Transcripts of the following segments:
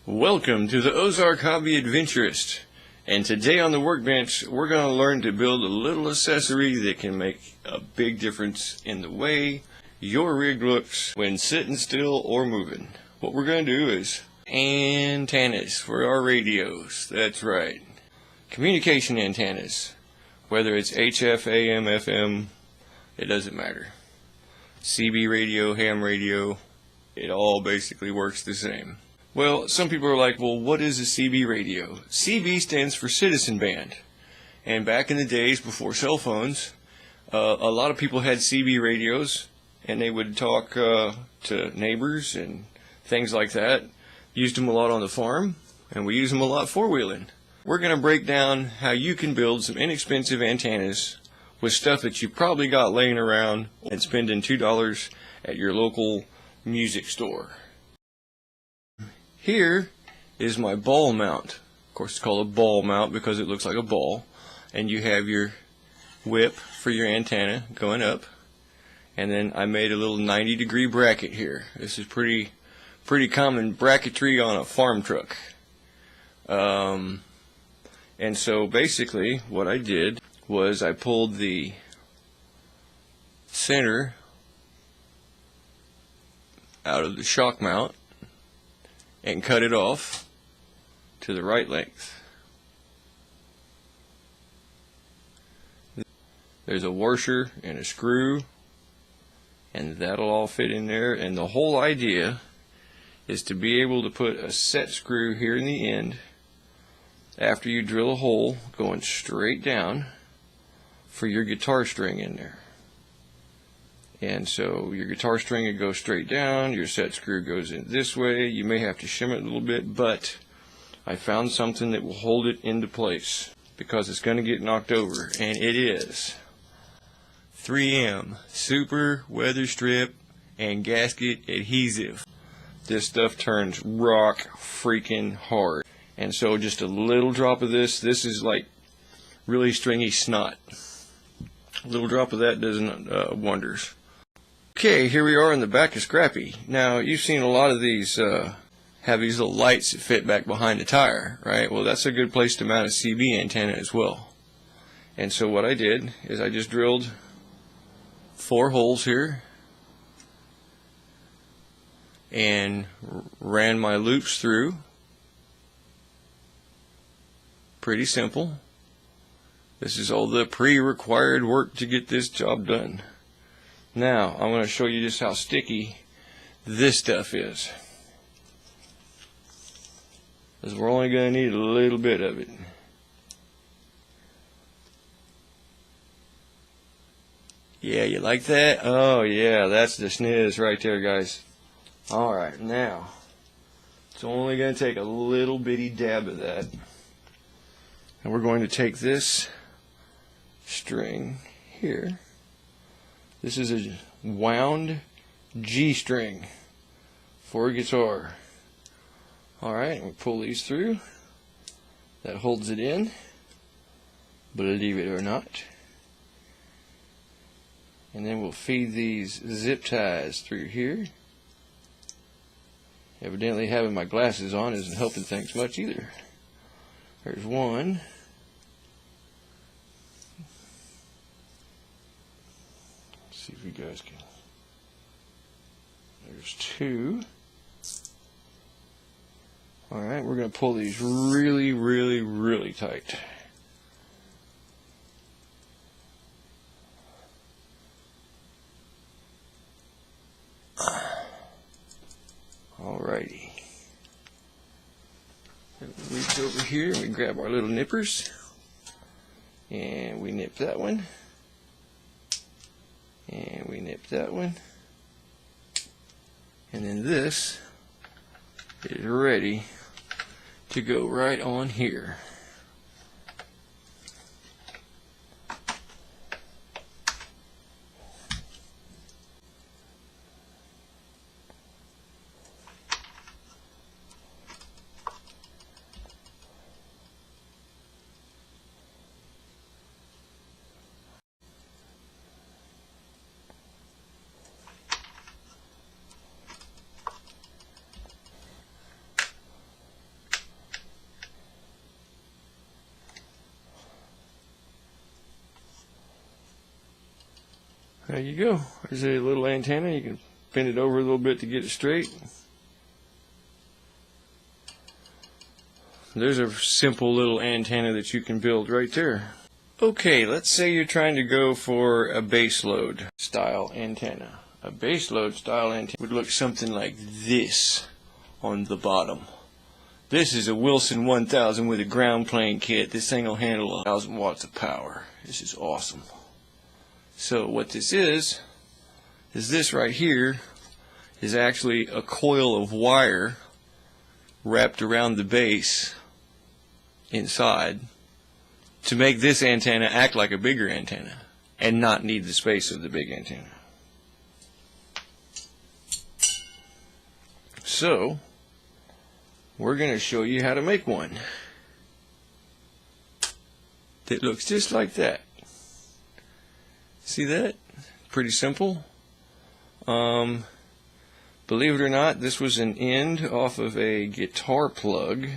Welcome to the Ozark Hobby Adventurist, and today on the workbench we're going to learn to build a little accessory that can make a big difference in the way your rig looks when sitting still or moving. What we're going to do is antennas for our radios. That's right, communication antennas, whether it's HF, AM, FM, it doesn't matter. CB radio, ham radio, it all basically works the same. Well, some people are like, well, what is a CB radio? CB stands for Citizen Band. And back in the days before cell phones, a lot of people had CB radios, and they would talk to neighbors and things like that. Used them a lot on the farm, and we use them a lot four-wheeling. We're going to break down how you can build some inexpensive antennas with stuff that you probably got laying around and spending $2 at your local music store. Here is my ball mount. Of course, it's called a ball mount because it looks like a ball. And you have your whip for your antenna going up. And then I made a little 90-degree bracket here. This is pretty common bracketry on a farm truck. And so basically what I did was I pulled the center out of the shock mount and cut it off to the right length. There's a washer and a screw, and that'll all fit in there. And the whole idea is to be able to put a set screw here in the end after you drill a hole going straight down for your guitar string in there. And so your guitar string would go straight down, your set screw goes in this way. You may have to shim it a little bit, but I found something that will hold it into place because it's going to get knocked over, and it is 3M Super Weather Strip and Gasket Adhesive. This stuff turns rock freaking hard. And so just a little drop of this is like really stringy snot. A little drop of that does wonders. Okay, here we are in the back of Scrappy. Now, you've seen a lot of these have these little lights that fit back behind the tire, right? Well, that's a good place to mount a CB antenna as well. And so what I did is I just drilled 4 holes here and ran my loops through. Pretty simple. This is all the pre-required work to get this job done. Now, I'm going to show you just how sticky this stuff is, because we're only going to need a little bit of it. Yeah, you like that? Oh yeah, that's the sniz right there, guys. Alright, now, it's only going to take a little bitty dab of that. And we're going to take this string here. This is a wound G string for a guitar. Alright, we'll pull these through. That holds it in, believe it or not. And then we'll feed these zip ties through here. Evidently having my glasses on isn't helping things much either. There's one. See if you guys can. There's 2. Alright, we're going to pull these really, really, really tight. Alrighty. Then we reach over here and we grab our little nippers. And we nip that one. And we nip that one. And then this is ready to go right on here. There you go. There's a little antenna. You can bend it over a little bit to get it straight. There's a simple little antenna that you can build right there. Okay, let's say you're trying to go for a base load style antenna. A base load style antenna would look something like this on the bottom. This is a Wilson 1000 with a ground plane kit. This thing will handle 1,000 watts of power. This is awesome. So what this is this right here is actually a coil of wire wrapped around the base inside to make this antenna act like a bigger antenna and not need the space of the big antenna. So we're going to show you how to make one that looks just like that. See that? Pretty simple. Believe it or not, this was an end off of a guitar plug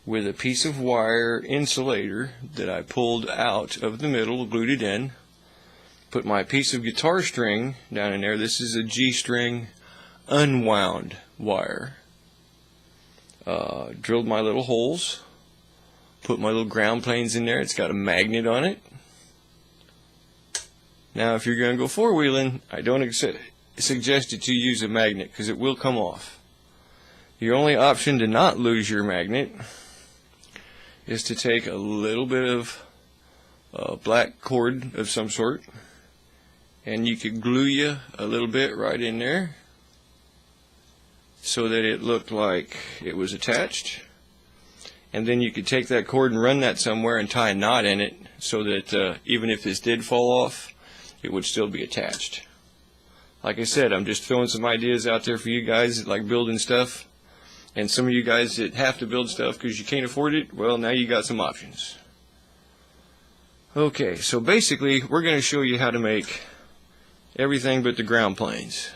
with a piece of wire insulator that I pulled out of the middle, glued it in, put my piece of guitar string down in there. This is a G-string unwound wire. Drilled my little holes, put my little ground planes in there. It's got a magnet on it. Now if you're going to go four-wheeling, I don't suggest that you use a magnet because it will come off. Your only option to not lose your magnet is to take a little bit of black cord of some sort, and you could glue you a little bit right in there so that it looked like it was attached, and then you could take that cord and run that somewhere and tie a knot in it so that even if this did fall off, it would still be attached. Like I said, I'm just throwing some ideas out there for you guys that like building stuff. And some of you guys that have to build stuff because you can't afford it, well, now you got some options. Okay, so basically we're going to show you how to make everything but the ground planes.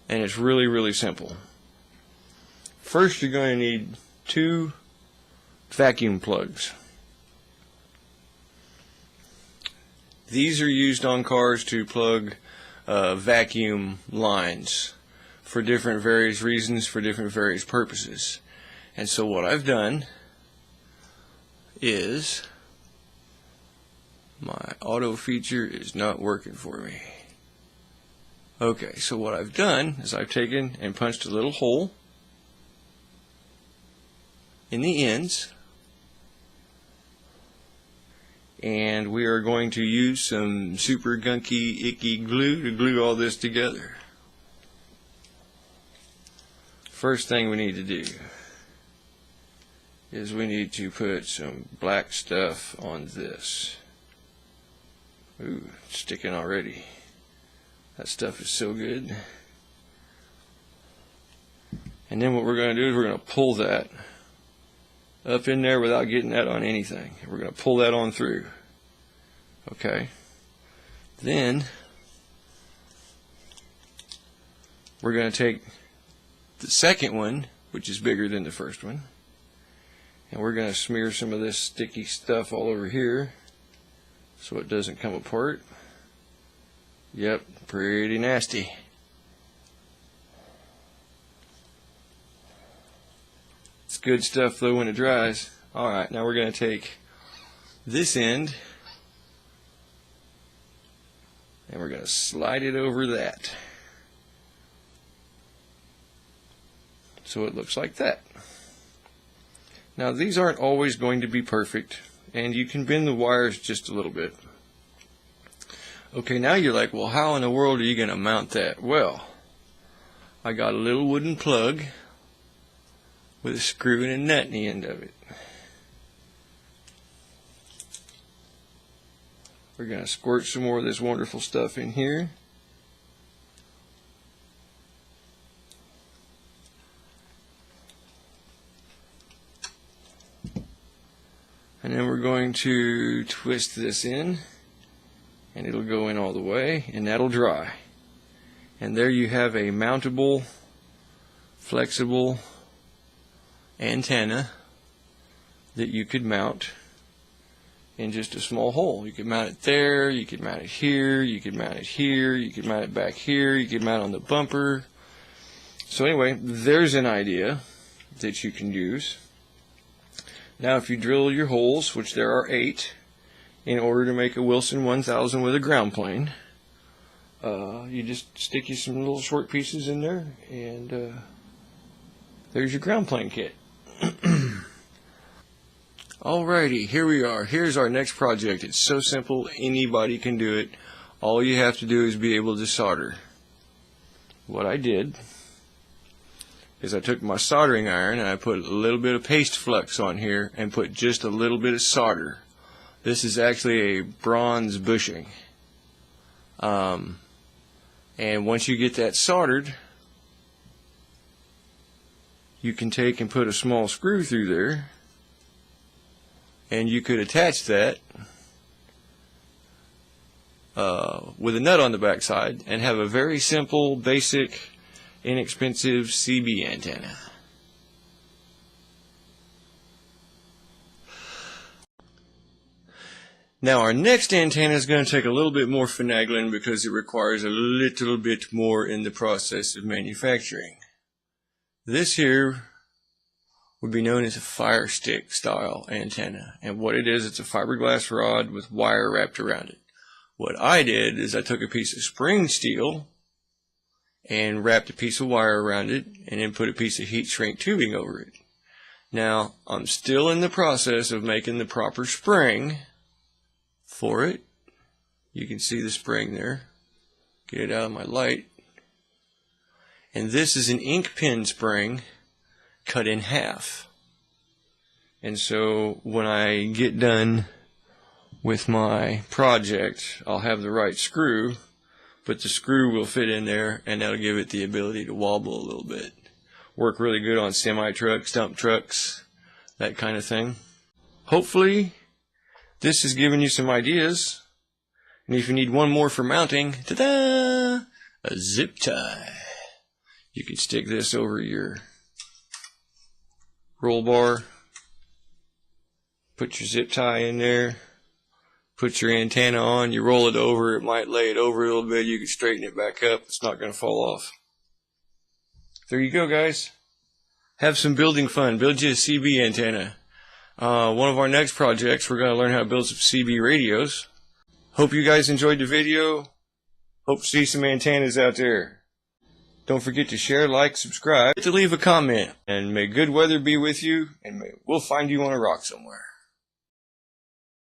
And it's really, really simple. First, you're going to need 2 vacuum plugs. These are used on cars to plug vacuum lines for different various reasons, for different various purposes. And so what I've done is my auto feature is not working for me. Okay, so what I've done is I've taken and punched a little hole in the ends, and we are going to use some super gunky icky glue to glue all this together. First thing we need to do is we need to put some black stuff on this. Ooh, it's sticking already. That stuff is so good. And then what we're going to do is we're going to pull that up in there without getting that on anything. We're going to pull that on through. Okay. Then we're going to take the second one, which is bigger than the first one, and we're going to smear some of this sticky stuff all over here so it doesn't come apart. Yep, pretty nasty. It's good stuff though when it dries. Alright, now we're going to take this end and we're going to slide it over that so it looks like that. Now these aren't always going to be perfect, and you can bend the wires just a little bit. Okay, now you're like, well, how in the world are you going to mount that? Well, I got a little wooden plug with a screw and a nut in the end of it. We're going to squirt some more of this wonderful stuff in here. And then we're going to twist this in, and it'll go in all the way, and that'll dry. And there you have a mountable, flexible antenna that you could mount in just a small hole. You could mount it there, you could mount it here, you could mount it here, you could mount it back here, you could mount it on the bumper. So anyway, there's an idea that you can use. Now if you drill your holes, which there are 8, in order to make a Wilson 1000 with a ground plane, you just stick you some little short pieces in there, and there's your ground plane kit. Alrighty, here we are. Here's our next project. It's so simple, anybody can do it. All you have to do is be able to solder. What I did is I took my soldering iron and I put a little bit of paste flux on here and put just a little bit of solder. This is actually a bronze bushing. And once you get that soldered, you can take and put a small screw through there, and you could attach that with a nut on the back side and have a very simple, basic, inexpensive CB antenna. Now our next antenna is going to take a little bit more finagling because it requires a little bit more in the process of manufacturing. This here would be known as a fire stick style antenna, and what it is, it's a fiberglass rod with wire wrapped around it. What I did is I took a piece of spring steel and wrapped a piece of wire around it and then put a piece of heat shrink tubing over it. Now I'm still in the process of making the proper spring for it. You can see the spring there. Get it out of my light. And this is an ink pen spring cut in half. And so when I get done with my project, I'll have the right screw, but the screw will fit in there and that'll give it the ability to wobble a little bit. Work really good on semi trucks, dump trucks, that kind of thing. Hopefully this has given you some ideas. And if you need one more for mounting, ta-da! A zip tie. You can stick this over your roll bar, put your zip tie in there, put your antenna on, you roll it over, it might lay it over a little bit, you can straighten it back up, it's not going to fall off. There you go, guys. Have some building fun. Build you a CB antenna. One of our next projects, we're going to learn how to build some CB radios. Hope you guys enjoyed the video. Hope to see some antennas out there. Don't forget to share, like, subscribe, to leave a comment. And may good weather be with you, and we'll find you on a rock somewhere.